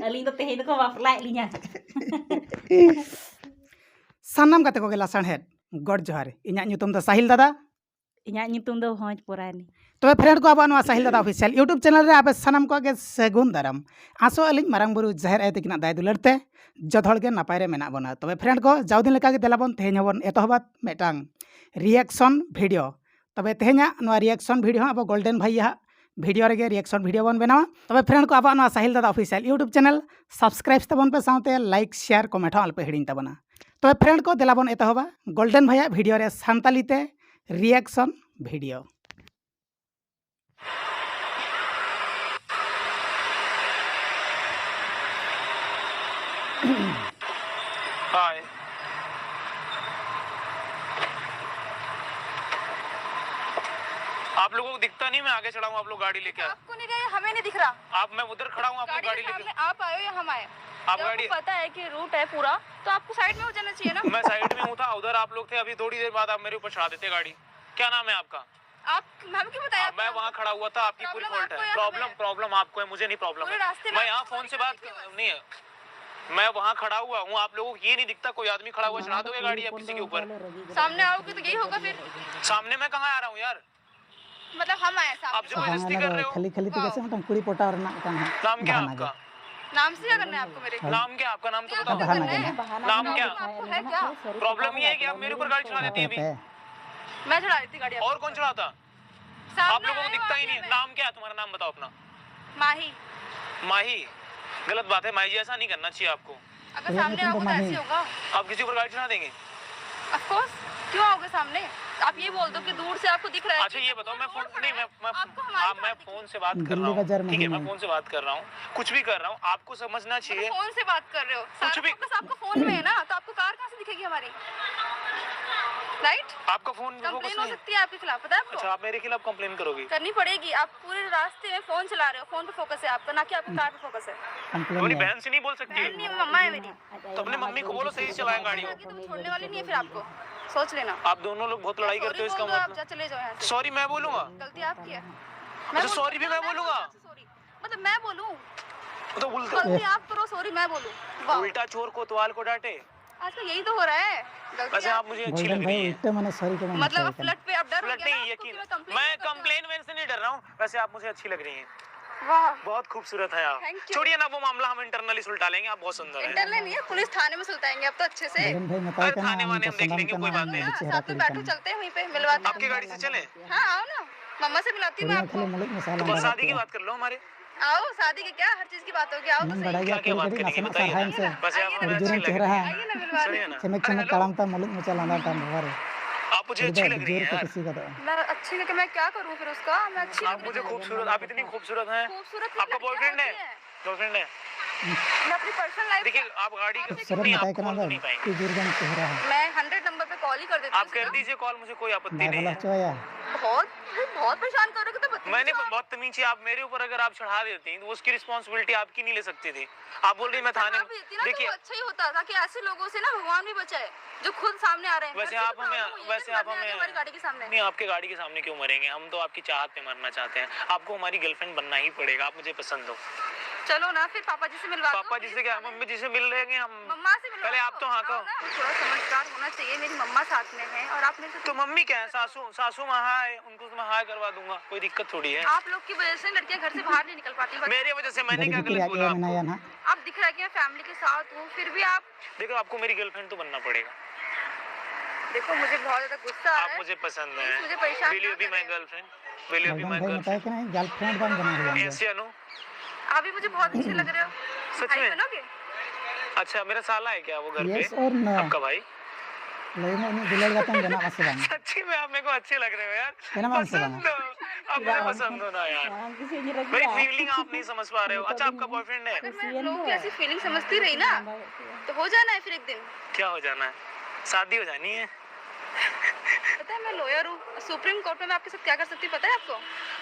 अली तो तेहेन को बापला लिया सानाम गाते को लासाणहेद गॉड जोहार इन्या ᱧᱩᱛᱩᱢ ᱫᱚ साहिल दादा इन्या ᱧᱩᱛᱩᱢ ᱫᱚ ᱦᱚᱸᱡ ᱯᱚᱨᱟᱱᱤ तबे फ्रेंड को अब साहिल दादा ऑफिशियल यूट्यूब चैनल रे आपे सानाम को गे सगुन दाराम आसो अलिंग मारांग बुरु जाहिर आय तकिना दाय दुलरते जत हड़ गे नापाय रे मेना बना तबे फ्रेंड को जाव दिन लेका गे देलाबन तेहेन हबन एतहबात मेटांग रिएक्शन वीडियो तबे तेहेन्या नोआ रिएक्शन वीडियो अब गोल्डन भैया वीडियो रे रिएक्शन वीडियो बन बनावा तबे फ्रेंड को अब साहिल दादा ऑफिशियल यूट्यूब चैनल सब्सक्राइब तबन पे साथे लाइक शेयर कमेंट अल्पे हिडिन तबना तबे फ्रेंड को देलाबन एतहबा गोल्डन भैया वीडियो रे सानताली ते रिएक्शन वीडियो हाय आप लोगों को दिखता नहीं मैं आगे चढ़ा हूँ आप लोग गाड़ी लेके आपको नहीं रहा हमें नहीं दिख रहा आप मैं उधर खड़ा हूँ आप लोग गाड़ी लेके आप आए या हम आए आप गाड़ी पता है कि रूट है पूरा तो आपको साइड में हो जाना चाहिए ना मैं साइड में हूँ था उधर आप लोग थे अभी थोड़ी देर बाद आप मेरे ऊपर चढ़ा देते गाड़ी क्या नाम है आपका आप हम क्यों बताया मैं वहाँ खड़ा हुआ था आपकी पूरी फॉल्ट है प्रॉब्लम आपको है मुझे नहीं प्रॉब्लम है मैं यहाँ फोन से बात नहीं है मैं वहाँ खड़ा हुआ हूँ आप लोगों को ये नहीं दिखता कोई आदमी खड़ा हुआ चढ़ा दोगे गाड़ी आप किसी के ऊपर सामने आओगे तो यही होगा फिर सामने मैं कहाँ आ रहा हूँ यार मतलब हम आए आप जबरदस्ती कर रहे हो खाली खाली तो कैसे मतलब कुड़ी पोटा और ना नाम क्या आपका नाम से क्या करना है आपको मेरे नाम क्या आपका नाम तो बताओ नाम क्या आपको है क्या प्रॉब्लम ये है कि आप मेरे ऊपर गाड़ी चढ़ा देती है अभी मैं चढ़ा देती गाड़ी और कौन चढ़ाता आप लोगों को दिखता ही नहीं है नाम क्या है तुम्हारा नाम बताओ अपना माही माही गलत बात है माही जी ऐसा नहीं करना चाहिए आपको अगर सामने आओगे तो ऐसे होगा आप किसी ऊपर गाड़ी चढ़ा देंगे ऑफ कोर्स क्यों आओगे सामने आप ये बोल दो कि दूर से आपको दिख रहा है अच्छा ये बताओ मैं फोन नहीं मैं फोन से बात कर रहा हूँ ठीक है मैं फोन से बात कर रहा हूँ कुछ भी कर रहा हूँ आपको समझना चाहिए फोन से बात कर रहे हो कुछ भी आपको फोन में है ना तो आपको कार कहाँ से दिखेगी हमारी राइट आपका फोन कंप्लेन हो सकती है आपके खिलाफ पता है आपको अच्छा आप मेरे खिलाफ कंप्लेन करोगी करनी पड़ेगी आप पूरे रास्ते में फोन चला रहे हो फोन पे फोकस है आपका ना कि आपको कार पे फोकस है अपनी बहन से नहीं बोल सकती नहीं मम्मा है मेरी तो अपने मम्मी को बोलो सही चलाएं गाड़ी तुम छोड़ने वाली नहीं है फिर आपको सोच लेना आप दोनों लोग बहुत लड़ाई करते हो इसका मतलब चले जाओ यहाँ से सॉरी मैं बोलूंगा गलती आपकी है अच्छा सॉरी भी मैं बोलूंगा सॉरी मतलब मैं बोलूं तो बोलते गलती आप करो सॉरी मैं बोलूं उल्टा चोर कोतवाल को डांटे आजकल यही तो हो रहा है वैसे आप मुझे अच्छी लग रही है मतलब फ्लड पे अब डर फ्लड नहीं यकीन मैं कंप्लेन वेन से नहीं डर रहा हूँ वैसे आप मुझे अच्छी लग रही हैं वाह बहुत खूबसूरत है आप छोड़िए ना वो मामला हम इंटरनली सुलटा लेंगे आप बहुत सुंदर हैं इंटरनल नहीं है पुलिस थाने में सुलटाएंगे अब तो अच्छे से थाने वाने हम देख लेंगे कोई बात नहीं साथ में बैठो चलते हैं वहीं पे मिलवाते हैं आपकी गाड़ी से चले हाँ आओ ना मम्मा से मिलाती हूँ मैं आपको तो शादी की बात कर लो हमारे आओ शादी के क्या हर चीज की बात होगी आओ तो सही क्या क्या बात करेंगे बताइए वैसे आप मुझे अच्छी लग रही आइए ना मिलवाने आप मुझे अच्छी लग रही है मैं अच्छी लगे मैं क्या करूँ फिर उसका मैं अच्छी आप मुझे खूबसूरत आप इतनी खूबसूरत हैं खूबसूरत आपका बॉयफ्रेंड है गर्लफ्रेंड है मैं अपनी पर्सनल लाइफ देखिए आप गाड़ी नहीं आप कॉल नहीं पाएंगे मैं 100 नंबर पे कॉल ही कर देती हूँ आप कर दीजिए कॉल मुझे कोई आपत्ति नहीं है बहुत परेशान कर रहे हो तो मैंने बहुत तमीज़ आप मेरे ऊपर अगर आप चढ़ा देती तो उसकी रिस्पांसिबिलिटी आपकी नहीं ले सकती थी आप बोल रही मैं थाने में देखिए अच्छा ही होता ताकि ऐसे लोगों से ना भगवान भी बचाए जो खुद सामने आ रहे हैं वैसे आप हमें हमारी गाड़ी के सामने नहीं आपके गाड़ी के सामने क्यों मरेंगे हम तो आपकी चाहत में मरना चाहते हैं आपको हमारी गर्लफ्रेंड बनना ही पड़ेगा आप मुझे पसंद हो चलो ना फिर पापा जी से मिलवा पापा जी से क्या मम्मी जी से मिल रहे हैं हम मम्मा से पहले आप तो हाँ कहो थोड़ा समझदार होना चाहिए मेरी मम्मा साथ में है और आप मेरे से तो मम्मी क्या है सासू वहाँ है उनको तो मैं हाँ करवा दूंगा कोई दिक्कत थोड़ी है आप लोग की वजह से लड़कियां घर से बाहर नहीं निकल पाती मेरी वजह से मैंने क्या गलत बोला आप दिख रहा है कि मैं फैमिली के साथ हूँ फिर भी आप देखो आपको मेरी गर्लफ्रेंड तो बनना पड़ेगा देखो मुझे बहुत ज्यादा गुस्सा आप मुझे पसंद है मुझे परेशान will you be my girlfriend will you be my girlfriend ऐसे अनु आप भी मुझे बहुत अच्छे लग रहे हो सच में बनोगे अच्छा मेरा साला है क्या वो घर पे आपका भाई सच्ची में आप मेरे को अच्छे लग रहे हो यार पसंद हो आप मुझे पसंद हो ना यार मेरी फीलिंग आप नहीं समझ पा रहे हो अच्छा आपका बॉयफ्रेंड है मैं लोगों की ऐसी फीलिंग समझती रही ना तो हो जाना है फिर एक दिन क्या हो जाना है शादी हो जानी है पता है मैं लॉयर हूँ सुप्रीम कोर्ट में मैं आपके साथ क्या कर सकती हूँ पता है आपको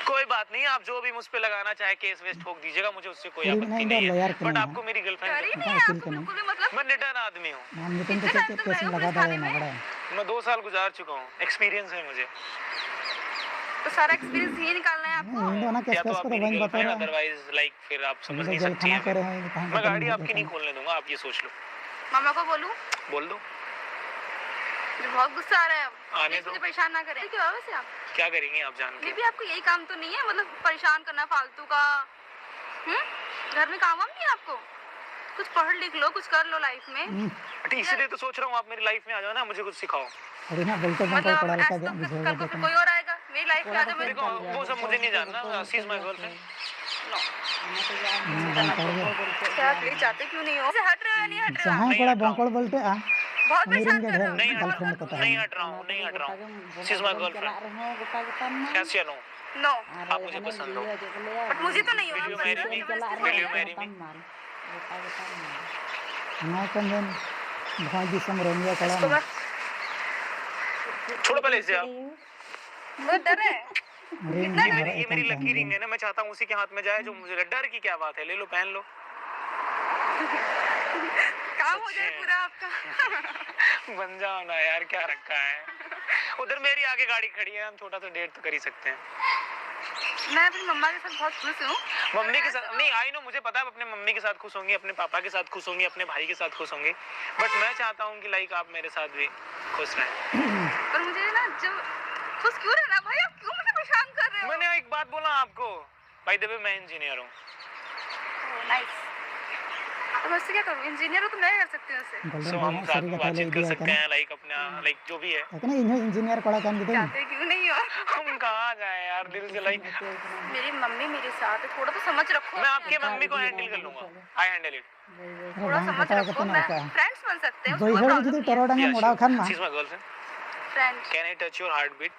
कोई बात नहीं आप जो भी मुझ पे लगाना चाहे केस वेस ठोक दीजिएगा मुझे उससे कोई आपत्ति नहीं है बट आपको मेरी गर्लफ्रेंड मैं निडर आदमी हूँ मैं 2 साल गुजार चुका हूँ एक्सपीरियंस है मुझे तो सारा एक्सपीरियंस यही निकालना है आपको। इन दोनों केस या तो केस आप को तो मेरी वही बता गर्लफ्रेंड, रहा अदरवाइज लाइक फिर आप समझ नहीं जेल सकती खाना हैं करे फिर। हैं कहां मैं गाड़ी आपकी नहीं खोलने दूंगा, आप ये सोच लो। मामा को बोलूं? बोल दो। मुझे बहुत गुस्सा आ रहा है अब। आने प्लीज दो। मुझे परेशान ना करें। क्यों वैसे आप क्या करेंगे आप जान ये के? भी आपको यही काम तो नहीं है, मतलब परेशान करना फालतू का। घर में काम वाम नहीं है आपको? कुछ पढ़ लिख लो, कुछ कर लो लाइफ में। इसीलिए तो सोच रहा हूँ आप मेरी लाइफ में आ जाओ ना, मुझे कुछ सिखाओ। अरे ना बोलते हैं मतलब पड़ा ऐसा लगा तो बुझे कल को फिर कोई और आएगा मेरी लाइफ में आ जाओ। देखो वो सब मुझे नहीं जानना, शी इज माय गर्लफ्रेंड। क्या प्लीज चाहते क्यों नहीं हो? हट रहे हो या नहीं हट रहे हो? जहां कोड़ा बंकोड़ बोलते आ बहुत उनी परेशान रिंगे कर रहे ढेर हो। नहीं गर्लफ्रेंड को नहीं ताहे हट रहा हूँ, नहीं हट रहा हूँ। She is my girlfriend. कैसे या नो? नो, आप मुझे पसंद हो। बट मुझे तो नहीं हो। Will you आप marry पसंद me? जबरदस्ती Will हो। you marry me? ना कंदन भाई दिसम रोमिया इसको कड़ा मैं छोड़ो पहले इसे आप। बहुत डर है। रिंग ये मेरी लकी रिंग है ना, मैं चाहता हूँ उसी के हाथ में जाए जो मुझे। डर की क्या बात है, ले लो पहन लो। काम हो जाए पूरा आपका। बन जाओ ना यार, क्या रखा है। उधर मेरी आगे गाड़ी खड़ी है, हम छोटा सा डेट तो कर ही सकते हैं। मैं अपनी मम्मा के साथ बहुत खुश हूँ। मम्मी के साथ नहीं, आई नो, मुझे पता है आप अपने मम्मी के साथ खुश होंगी, अपने पापा के साथ खुश होंगी, अपने भाई के साथ खुश होंगी, बट मैं चाहता हूँ कि लाइक आप मेरे साथ भी खुश रहें। पर मुझे ना जब खुश क्यों रहना भाई, आप क्यों मुझे परेशान कर रहे हो? मैंने एक बात बोला आपको, बाय द वे मैं इंजीनियर हूँ। नाइस। तो मैं उससे क्या करूँ? इंजीनियर हो तो मैं कर सकती हूँ उससे। सो हम साथ में बातचीत कर सकते हैं, लाइक अपना लाइक जो भी है। है ना इन इंजीनियर कोड़ा कान गिदे चाहते क्यों नहीं हो? हम कहाँ जाए यार दिल से, लाइक मेरी मम्मी मेरे साथ है, थोड़ा तो समझ रखो। मैं आपके मम्मी को हैंडल कर लूंगा, आई हैंडल इट। थोड़ा समझ रखो, मैं फ्रेंड्स बन सकते हैं, दो उसमें हर जुदी टरोडांगे मोड़ा खान मा she is my girlfriend. Friend. Can I touch your heartbeat?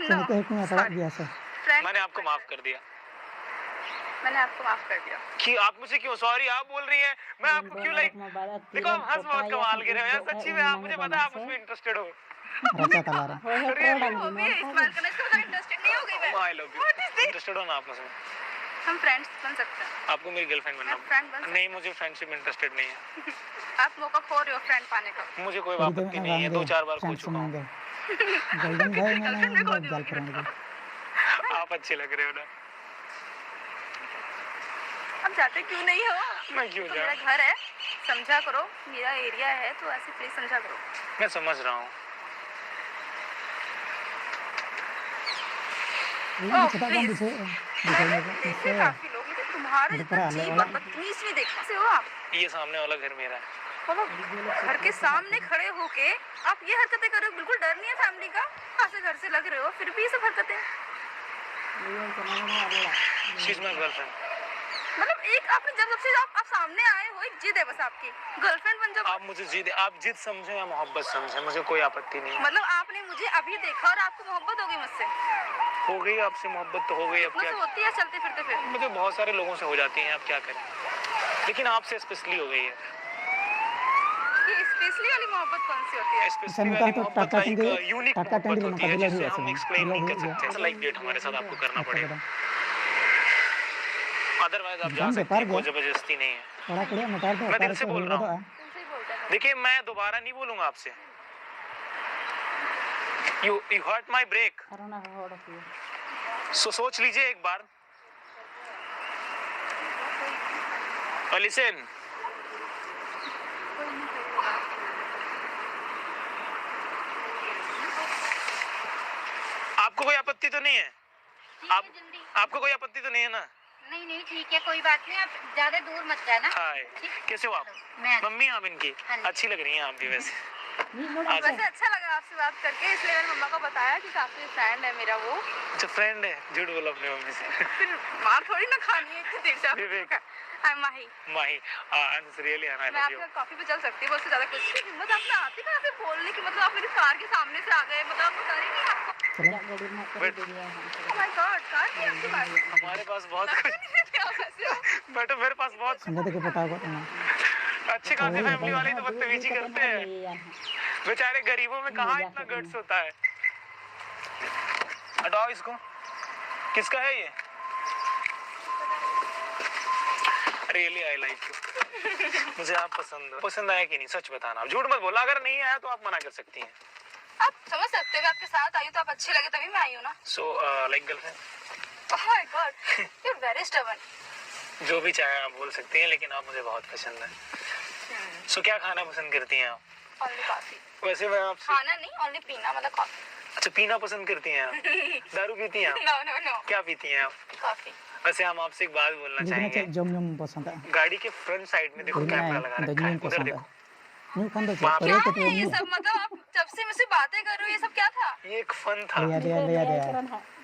चल के एक में पड़ा गया सर फ्रेंड। मैंने आपको माफ कर दिया। मैंने आपको माफ कर दिया। कि आप मुझे क्यों सॉरी आप बोल रही हैं, मैं आपको क्यों लाइक। देखो आप हंस बहुत कमाल के रहे हो यार, सच्ची में आप, मुझे पता है आप मुझमें इंटरेस्टेड हो। रचा तलारा वो भी इस्तेमाल करना, इसका मतलब इंटरेस्टेड नहीं हो गई मैं। I love you. इंटरेस्टेड हो ना आप मुझमें? हम फ्रेंड्स बन सकते हैं। आपको मेरी गर्लफ्रेंड बनना? मैं फ्रेंड बन नहीं, मुझे फ्रेंडशिप में इंटरेस्टेड नहीं है। आप मौका खो रहे हो फ्रेंड पाने का। मुझे कोई आपत्ति नहीं है, 2-4 बार खो चुका हूँ। गोल्डन भाई मैंने गर्लफ्रेंड को आप अच्छे लग रहे हो ना। अब जाते क्यों नहीं हो? मैं क्यों तो जाऊँ? मेरा घर है, समझा करो, मेरा एरिया है, तो ऐसे प्लीज समझा करो। मैं समझ रहा हूँ। ये छोटा काम दिखे देखे काफी लोग, लेकिन तुम्हारा जितना चीप और बदतमीज नहीं देखा। से हो आप? ये सामने वाला घर मेरा है। मतलब घर के सामने खड़े होके आप ये हरकतें कर रहे हो, बिल्कुल डर नहीं है फैमिली का? ऐसे घर से लग रहे हो, फिर भी ये सब हरकतें। She is my girlfriend. मतलब एक आपने जब से आप सामने आए हो, एक जिद है बस आपकी, गर्लफ्रेंड बन जाओ। आप मुझे जिद समझे या मोहब्बत समझे, मुझे कोई आपत्ति नहीं है। मतलब आपने मुझे अभी देखा और आपको मोहब्बत हो गई मुझसे? हो गई आपसे मोहब्बत तो हो गई, अब क्या होती है चलते फिरते फिर? मुझे बहुत सारे लोगों से हो जाती हैं, आप क्या करें, लेकिन आपसे स्पेशली हो गई है। ये स्पेशली वाली मोहब्बत कौन सी होती है? स्पेशली उनका वाली तो मोहब्बत टाटा लाइक टिंगे यूनिक टाटा मोहब्बत टिंगे होती है, मुकाबला जिसे हुआ हम सर एक्सप्लेन नहीं कर सकते। ऐसा लाइक डेट हमारे साथ आपको करना पड़ेगा, अदरवाइज आप जा सकते हैं, कोई जबरदस्ती नहीं है। बड़ा कड़िया मटार तो मैं दिल से बोल रहा हूँ। तुमसे ही बोलते हैं। देखिए मैं दोबारा नहीं बोलूंगा आपसे। यू हर्ट माय ब्रेक, सोच लीजिए एक बार। लिसन, आपको कोई आपत्ति तो नहीं है? आप आपको कोई आपत्ति तो नहीं है ना? नहीं नहीं ठीक है, कोई बात नहीं, आप ज्यादा दूर मत जाना। हाय, कैसे हो आप? मैं मम्मी आप इनकी हाँ जी। अच्छी लग रही हैं आप भी वैसे। वैसे अच्छा लगा आपसे बात करके, इसलिए मैंने मम्मा को बताया कि काफी फ्रेंड है मेरा वो। अच्छा फ्रेंड है, झूठ बोला अपने मम्मी से। फिर मार थोड़ी ना खानी है इतनी देर से। विवेक। आई माही, माही, आई एम रियली आई मैं लव यू। आपके कॉफी पे चल सकती हूँ, उससे ज्यादा कुछ नहीं। हिम्मत आपने आती कहाँ से बोलने की? मतलब आप मेरी कार के सामने से आ गए, मतलब आपको डर ही नहीं आपको? Oh my God, कार की आपके पास? हमारे पास बहुत कुछ। बेटा मेरे पास बहुत संगत के पटा को अच्छे खासे फैमिली वाले तो बदतमीजी करते हैं। बेचारे गरीबों में कहाँ इतना गट्स होता है। हटाओ इसको, किसका है ये? Really I like you. मुझे आप पसंद हो। पसंद आया कि नहीं सच बताना, झूठ मत बोला। अगर नहीं आया तो आप मना कर सकती हैं। आप समझ सकते हो कि आपके साथ आई हूँ तो आप अच्छे लगे तभी मैं आई हूँ ना। So like girlfriend, oh my God, you are very stubborn. जो भी चाहे आप बोल सकती हैं, लेकिन आप मुझे बहुत पसंद है। सो क्या खाना पसंद करती हैं आप? Only coffee. वैसे मैं आपसे खाना नहीं, ओनली पीना, मतलब कॉफी। अच्छा, पीना पसंद करती हैं आप? दारू पीती हैं आप? नो नो नो, क्या पीती हैं आप? कॉफी। वैसे हम आपसे एक बात बोलना चाहेंगे। जम जम पसंद है गाड़ी के फ्रंट साइड में देखो कैमरा लगा रखा है, उधर देखो। न्यू खान दो वहाँ पे क्या है ये सब? मतलब आप जब से मुझसे बातें कर रहे हो, ये सब क्या था? ये एक फन था।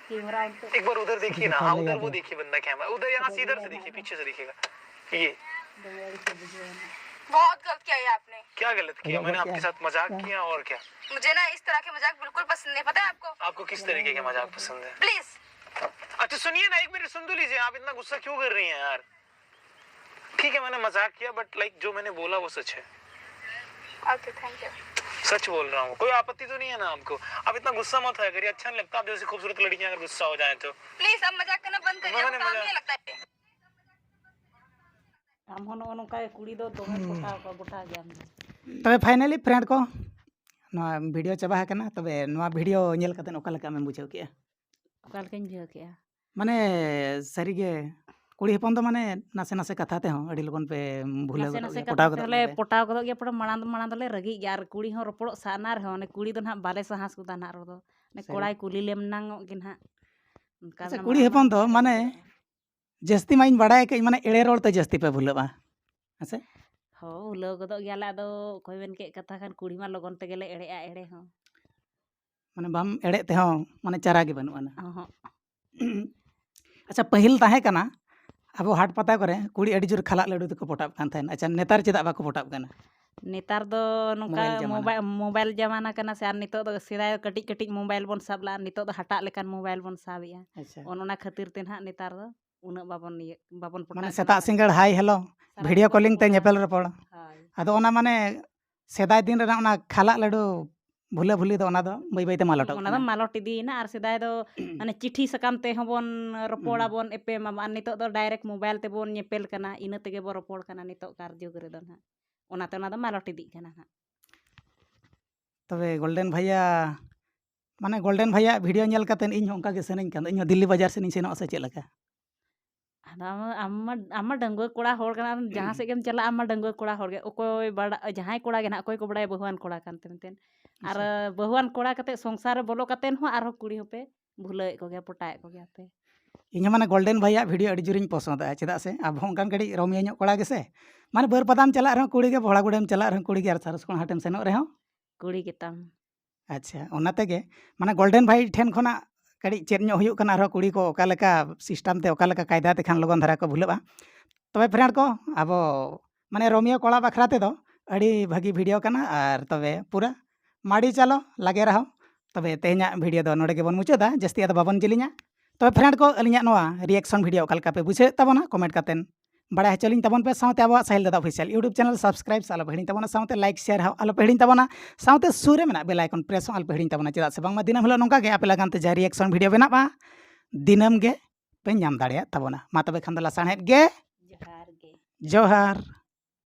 कैमरा एक बार उधर देखिए ना, हाँ उधर वो देखिए बंदा कैमरा, उधर यहाँ से इधर से देखिए, पीछे से देखिएगा। ये बहुत गलत किया ये आपने। क्या गलत किया मैंने? आपके साथ मजाक किया और क्या? मुझे ना इस तरह के मजाक बिल्कुल पसंद नहीं, पता है आपको? आपको किस तरीके के मजाक पसंद है? प्लीज। अच्छा सुनिए ना, एक मिनट सुन तो लीजिए। आप इतना गुस्सा क्यों कर रही हैं यार? ठीक है मैंने मजाक किया, बट लाइक जो मैंने बोला वो सच है। Okay thank you. सच बोल रहा हूँ, कोई आपत्ति तो नहीं है ना आपको? आप इतना गुस्सा मत होया करिए, अच्छा नहीं लगता। आप जैसी खूबसूरत लड़कियां अगर गुस्सा हो जाए तो। प्लीज अब मजाक करना बंद करिए, मैंने काम मजाक- नहीं लगता है। आम हो नोका कुड़ी दो दोमे गोटा को गोटा गया तबे फाइनली फ्रेंड को नवा वीडियो चाबा है तबे नवा वीडियो नेल कते ओका लेका में बुझाव किया ओका लेकाኝ बुझाव किया माने सारी गे कुड़ी हपन तो माने नासे नासे कथा ते हो अड़ी लगन पे भूले नासे गदो नासे पटाव कथा गदो ले पोटाव गदो गया पड़ा माणां दले रगी गया और कुड़ी हो रोपड़ो साना रहो ने कुड़ी दो ना बाले सहास को दाना रो दो ने कोड़ाई कुली लेम नांगो गिन हा अच्छा कुड़ी हपन तो माने जस्ती माइन बड़ाय के माने एड़े रोड ते जस्ती पे भूलबा हसे हो उलो गदो गया ला दो कोई बेन के कथा खान कुड़ी मा लगन ते गेले एड़े आ एड़े हो माने बाम एड़े ते हो माने चारा गे बनु आना हो अच्छा पहिल ताहे कना अब हाट पता करे कुड़ी अड़ी जोर खला लड्डू को पोटाब कान थान अच्छा नेतार चेदा बाको पोटाब काना नेतार दो नुका मोबाइल मोबाइल जमाना कना से आर नितो दो सिदाय कटिक कटिक मोबाइल बोन साबला नितो दो हटा लेकान मोबाइल बोन साबिया अच्छा ओनोना खातिर ते ना नेतार दो उना बाबन पोटा माने सेता सिंगड़ हाई हेलो वीडियो कॉलिंग ते नेपेल रपड़ हाय आदो ओना माने सेदाय दिन रे ओना खाला लड्डू भूले भूली दो ओना दो बै बै ते मालटो ओना दो मालोट इदीना आर सिदाय दो माने चिट्ठी सकाम ते हबन रपोड़ा बोन एपे मा नितो दो डायरेक्ट मोबाइल ते बोन नेपेल कना इना तेगे बो रपोड़ कना नितो कार जुग रे दो ना ओना ते ओना दो मालोट इदी कना ना तबे गोल्डन भैया माने गोल्डन भैया वीडियो नेल कतेन इन होंका के सेनिन कान इन दिल्ली बाजार से नी सेनो से चेलका आमा डंगुआ कोड़ा होड़ कना जहाँ से गेम चला आमा डंगुआ कोड़ा होड़ गे ओकोय बड़ा जहाँ कोड़ा गे ना ओकोय को बड़ा बहुआन कोड़ा कानते मेनतेन आर बहुआन कोड़ा कते संसार रे बोलो कतेन हो आरो कुड़ी होपे भुलाय को गया पोटाय को गया पे इन माने गोल्डन भैया वीडियो अड़ी जोरिन पसंद है चेदा से अब होंकान कड़ी रोमियो ᱧᱚᱜ कोड़ा गेसे माने बर पदाम चला रहो कुड़ी के भोड़ा गुड़ेम चला रहो कुड़ी के आर सारस कोण हाटेम सेनो रहो कुड़ी केताम अच्छा ओना तेगे माने गोल्डन भाई ठेन खोना कड़ी चेद ᱧᱚᱜ हुयुक कना रहो कुड़ी को ओका लेका सिस्टम ते ओका लेका कायदा ते खान लगन धरा को भूलबा तबे फ्रेंड को अब माने रोमियो कोड़ा बखरा ते दो अड़ी भागी वीडियो कना आर तबे पूरा माड़ी चलो लगे रहो तबे तेहना वीडियो दो नोडे गेबन मुचादा जस्ती आद बाबन जिलिङा तबे फ्रेंड को अलिङा नोआ रिएक्शन वीडियो ओका लेका पे बुझे तबना कमेंट कातेन बड़ा हचलिंग तबन पे साउते अब साहिल दादा ऑफिशियल यूट्यूब चैनल सब्सक्राइब सालो हिड़ी तबना साउते लाइक शेयर आलो पे हिड़ी तबना साउते सुरे मेना बेल आइकन प्रेस आलो पे हिड़ी तबना चेदा से बांगमा दिनम हिलो नोंका गे आपे लगानते जा रिएक्शन वीडियो बेनाबा दिनम गे पे नाम दाड़िया तबना मा तबे खान दला साणहेद गे जोहार गे जोहार।